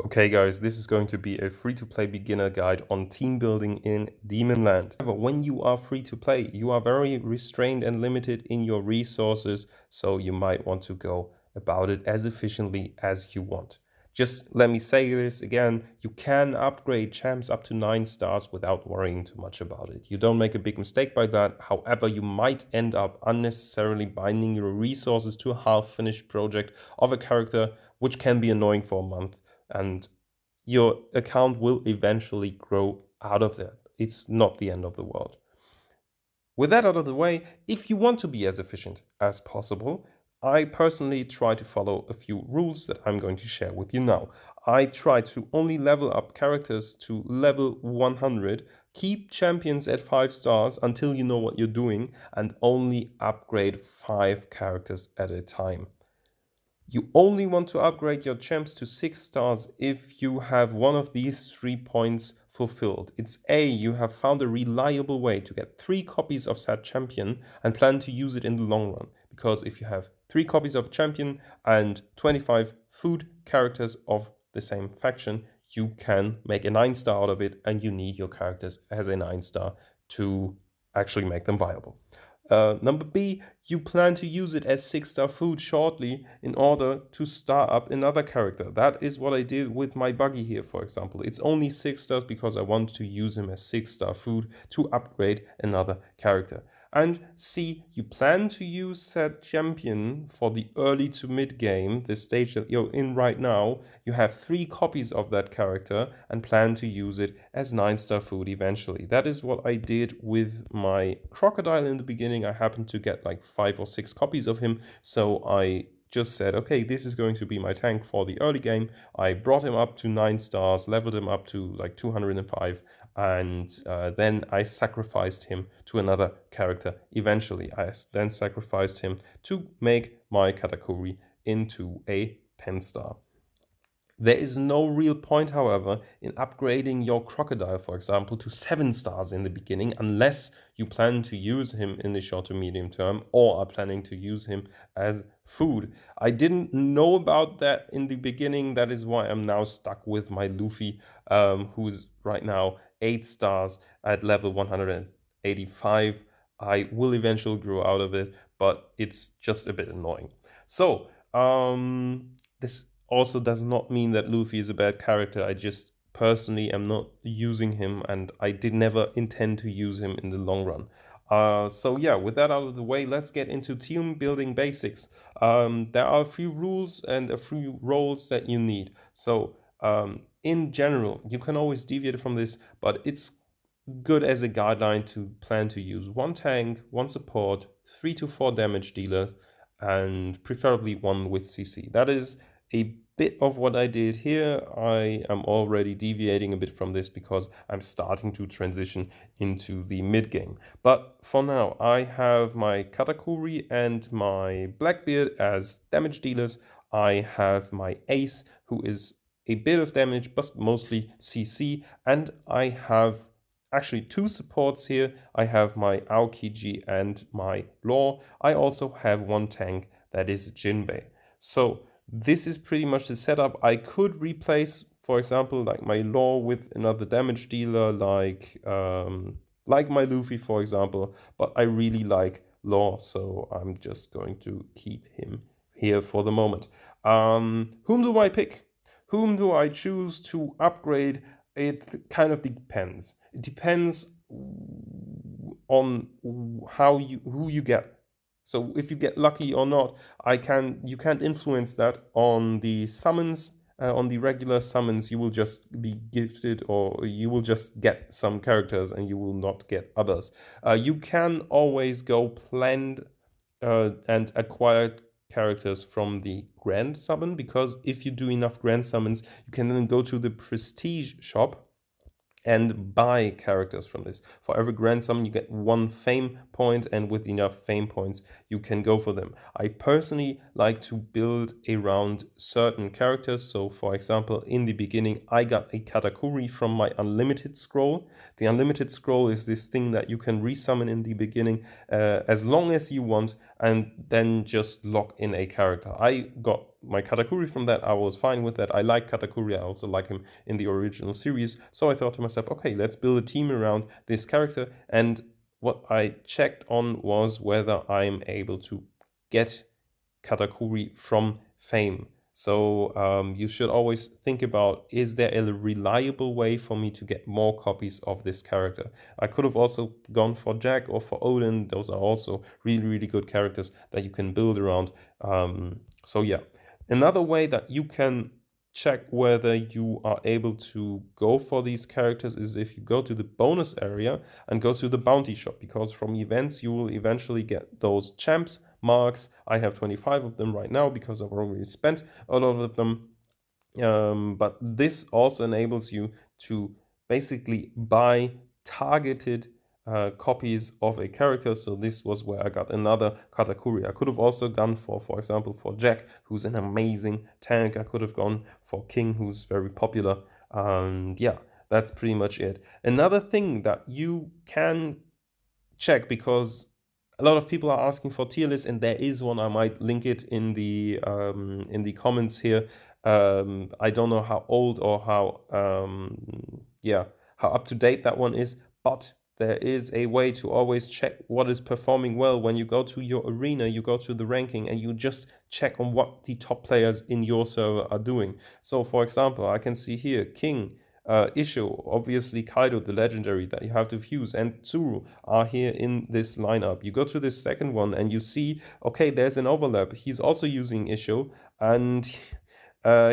Okay guys, this is going to be a free-to-play beginner guide on team building in Demonland. However, when you are free to play, you are very restrained and limited in your resources, so you might want to go about it as efficiently as you want. Just let me say this again, you can upgrade champs up to 9 stars without worrying too much about it. You don't make a big mistake by that, however you might end up unnecessarily binding your resources to a half-finished project of a character, which can be annoying for a month. And your account will eventually grow out of that. It's not the end of the world. With that out of the way, if you want to be as efficient as possible, I personally try to follow a few rules that I'm going to share with you now. I try to only level up characters to level 100, keep champions at 5 stars until you know what you're doing, and only upgrade 5 characters at a time. You only want to upgrade your champs to 6 stars if you have one of these 3 points fulfilled. It's A, you have found a reliable way to get 3 copies of said champion and plan to use it in the long run. Because if you have 3 copies of champion and 25 food characters of the same faction, you can make a 9 star out of it, and you need your characters as a 9 star to actually make them viable. Number B, you plan to use it as 6-star food shortly in order to star up another character. That is what I did with my buggy here, for example. It's only 6 stars because I want to use him as 6-star food to upgrade another character. And C, you plan to use said champion for the early to mid game, the stage that you're in right now. You have 3 copies of that character and plan to use it as 9-star food eventually. That is what I did with my crocodile in the beginning. I happened to get like 5 or 6 copies of him, so I just said, okay, this is going to be my tank for the early game. I brought him up to 9 stars, leveled him up to like 205, and then I sacrificed him to another character eventually. I then sacrificed him to make my Katakuri into a 10 star. There is no real point, however, in upgrading your crocodile, for example, to 7 stars in the beginning, unless you plan to use him in the short to medium term or are planning to use him as food. I didn't know about that in the beginning. That is why I'm now stuck with my Luffy, who's right now 8 stars at level 185. I will eventually grow out of it, but it's just a bit annoying. So, this also does not mean that Luffy is a bad character. I just personally am not using him, and I did never intend to use him in the long run. So yeah, with that out of the way, let's get into team building basics. There are a few rules and a few roles that you need. So in general, you can always deviate from this, but it's good as a guideline to plan to use 1 tank, 1 support, 3 to 4 damage dealers, and preferably 1 with CC. That is a bit of what I did here. I am already deviating a bit from this because I'm starting to transition into the mid game. But for now, I have my Katakuri and my Blackbeard as damage dealers. I have my Ace, who is a bit of damage, but mostly CC, and I have actually 2 supports here. I have my Aokiji and my Law. I also have 1 tank that is Jinbei. So this is pretty much the setup. I could replace, for example, like my Law with another damage dealer, like my Luffy, for example. But I really like Law, so I'm just going to keep him here for the moment. Whom do I pick? Whom do I choose to upgrade? It kind of depends. It depends on who you get. So if you get lucky or not, you can't influence that on the summons. On the regular summons, you will just be gifted, or you will just get some characters and you will not get others. You can always go planned and acquire characters from the grand summon, because if you do enough grand summons, you can then go to the prestige shop and buy characters from this. For every grand summon, you get 1 fame point, and with enough fame points, you can go for them. I personally like to build around certain characters. So, for example, in the beginning, I got a Katakuri from my unlimited scroll. The unlimited scroll is this thing that you can resummon in the beginning as long as you want, and then just lock in a character. I got my Katakuri from that. I was fine with that. I like Katakuri. I also like him in the original series. So I thought to myself, okay, let's build a team around this character. And what I checked on was whether I'm able to get Katakuri from Fame. So you should always think about, is there a reliable way for me to get more copies of this character? I could have also gone for Jack or for Odin. Those are also really, really good characters that you can build around. So yeah, another way that you can check whether you are able to go for these characters is if you go to the bonus area and go to the bounty shop, because from events you will eventually get those champs marks. I have 25 of them right now because I've already spent a lot of them. But this also enables you to basically buy targeted copies of a character. So this was where I got another Katakuri. I could have also gone for example, for Jack, who's an amazing tank. I could have gone for King, who's very popular. And yeah, that's pretty much it. Another thing that you can check, because a lot of people are asking for tier lists, and there is one. I might link it in the comments here. I don't know how old or how how up to date that one is, but there is a way to always check what is performing well. When you go to your arena, you go to the ranking and you just check on what the top players in your server are doing. So for example, I can see here King, Isho, obviously Kaido, the legendary that you have to fuse, and Tsuru are here in this lineup. You go to this second one and you see, okay, there's an overlap. He's also using Isho, and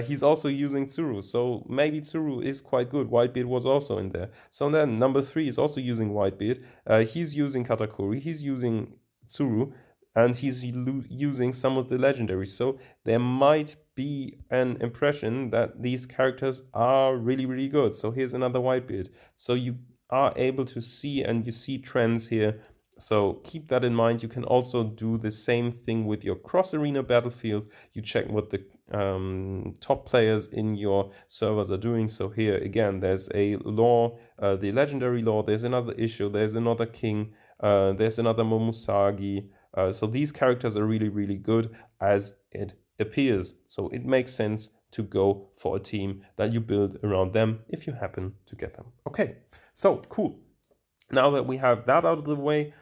he's also using Tsuru. So maybe Tsuru is quite good. Whitebeard was also in there. So then number 3 is also using Whitebeard. He's using Katakuri, he's using Tsuru, and he's using some of the legendaries. So there might be an impression that these characters are really, really good. So here's another Whitebeard. So you are able to see, and you see trends here. So keep that in mind. You can also do the same thing with your cross-arena battlefield. You check what the top players in your servers are doing. So here again, there's a law, the legendary law. There's another issue. There's another king. There's another Momusagi. So these characters are really, really good as it appears. So it makes sense to go for a team that you build around them if you happen to get them. Okay, so cool. Now that we have that out of the way,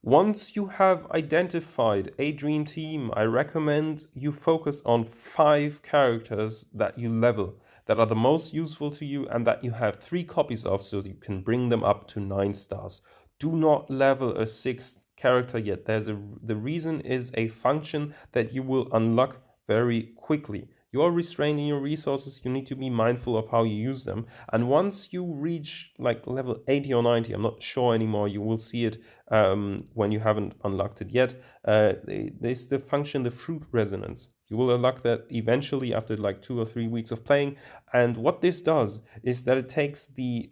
once you have identified a dream team, I recommend you focus on 5 characters that you level, that are the most useful to you, and that you have 3 copies of, so you can bring them up to 9 stars. Do not level a 6th character yet. The reason is a function that you will unlock very quickly. You are restraining your resources. You need to be mindful of how you use them. And once you reach like level 80 or 90, I'm not sure anymore, you will see it when you haven't unlocked it yet. There's the function, the fruit resonance. You will unlock that eventually after like 2 or 3 weeks of playing. And what this does is that it takes the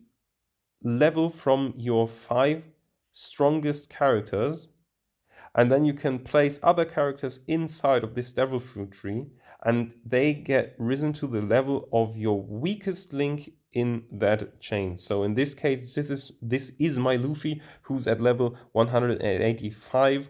level from your 5 strongest characters, and then you can place other characters inside of this devil fruit tree, and they get risen to the level of your weakest link in that chain. So in this case, this is my Luffy, who's at level 185.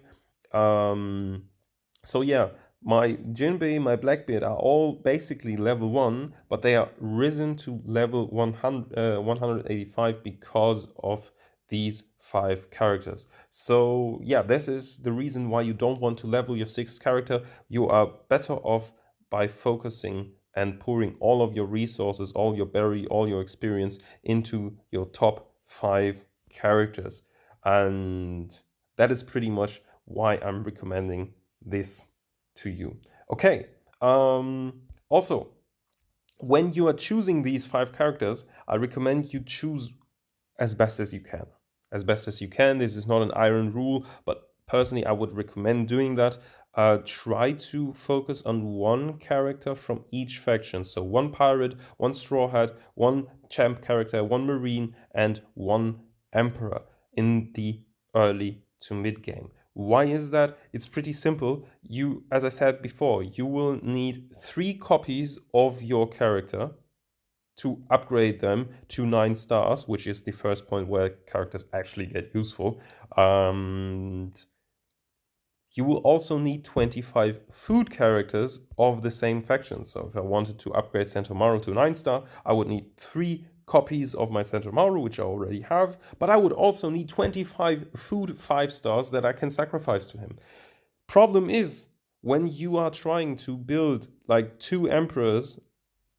So yeah, my Jinbei, my Blackbeard are all basically level 1, but they are risen to level 185 because of these 5 characters. So yeah, this is the reason why you don't want to level your 6th character. You are better off by focusing and pouring all of your resources, all your berry, all your experience into your top 5 characters. And that is pretty much why I'm recommending this to you. Okay, also, when you are choosing these 5 characters, I recommend you choose as best as you can. As best as you can. This is not an iron rule, but personally I would recommend doing that. Try to focus on one character from each faction. So 1 pirate, 1 straw hat, 1 champ character, 1 marine, and 1 emperor in the early to mid game. Why is that? It's pretty simple. You, as I said before, you will need 3 copies of your character to upgrade them to 9 stars, which is the first point where characters actually get useful. You will also need 25 food characters of the same faction. So if I wanted to upgrade Centaur to 9-star, I would need 3 copies of my Centaur, which I already have, but I would also need 25 food 5 stars that I can sacrifice to him. Problem is, when you are trying to build like 2 emperors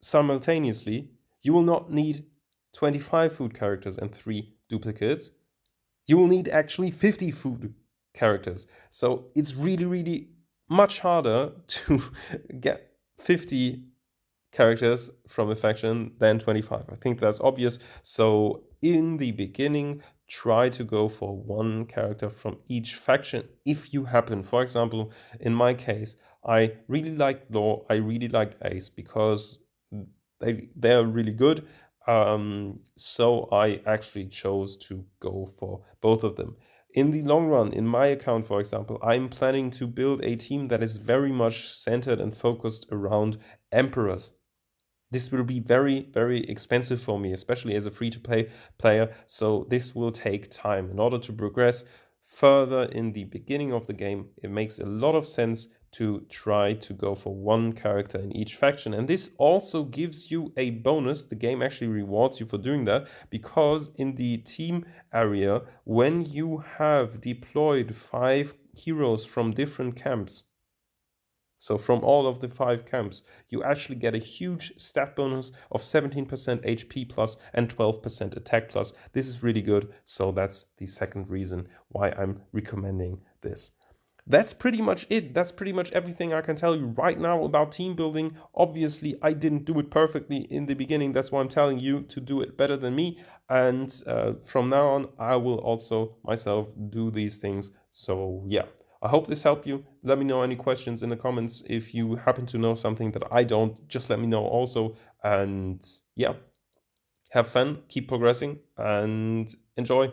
simultaneously, you will not need 25 food characters and 3 duplicates. You will need actually 50 food characters. So it's really, really much harder to get 50 characters from a faction than 25. I think that's obvious. So in the beginning, try to go for 1 character from each faction if you happen. For example, in my case, I really liked Law, I really liked Ace because they're really good. So I actually chose to go for both of them. In the long run, in my account, for example, I'm planning to build a team that is very much centered and focused around emperors. This will be very, very expensive for me, especially as a free-to-play player, so this will take time. In order to progress further in the beginning of the game, it makes a lot of sense to try to go for 1 character in each faction. And this also gives you a bonus. The game actually rewards you for doing that, because in the team area, when you have deployed 5 heroes from different camps, so from all of the 5 camps, you actually get a huge stat bonus of 17% HP plus and 12% attack plus. This is really good, so that's the second reason why I'm recommending this. That's pretty much it. That's pretty much everything I can tell you right now about team building. Obviously, I didn't do it perfectly in the beginning. That's why I'm telling you to do it better than me. And from now on, I will also myself do these things. So yeah, I hope this helped you. Let me know any questions in the comments. If you happen to know something that I don't, just let me know also. And yeah, have fun, keep progressing, and enjoy.